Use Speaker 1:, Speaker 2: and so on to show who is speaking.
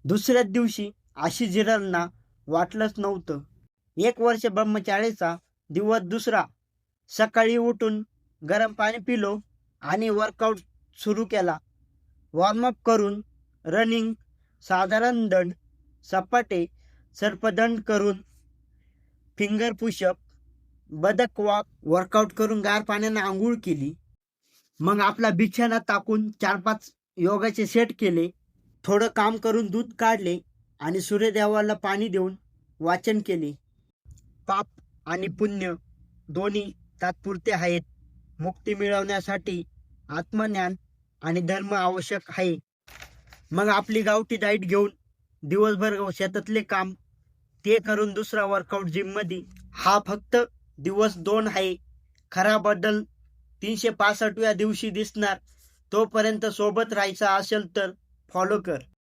Speaker 1: दुसऱ्याच दिवशी आशिजीरांना वाटलंच नव्हतं. 1 वर्ष ब्रह्मचार्याचा दिवस दुसरा. सकाळी उठून गरम पाणी पिलो आणि वर्कआउट सुरू केला. वॉर्मअप करून रनिंग, साधारण दंड, सपाटे, सर्पदंड करून फिंगर पुशअप, बदक वॉक, वर्कआउट करून गार पाण्याने आंघोळ केली. मग आपला बिछाना टाकून 4-5 योगाचे सेट केले. थोडं काम करून दूध काढले आणि सूर्यदेवाला पाणी देऊन वाचन केले. पाप आणि पुण्य दोन्ही तात्पुरते आहेत. मुक्ती मिळवण्यासाठी आत्मज्ञान आणि धर्म आवश्यक आहे. मग आपली गावठी डाईट घेऊन दिवसभर शेतातले काम, ते करून दुसरा वर्कआउट जिममध्ये. हा फक्त दिवस 2 आहे. खरा बदल 365व्या दिवशी दिसणार. तोपर्यंत सोबत राहायचा असेल तर फॉलो कर.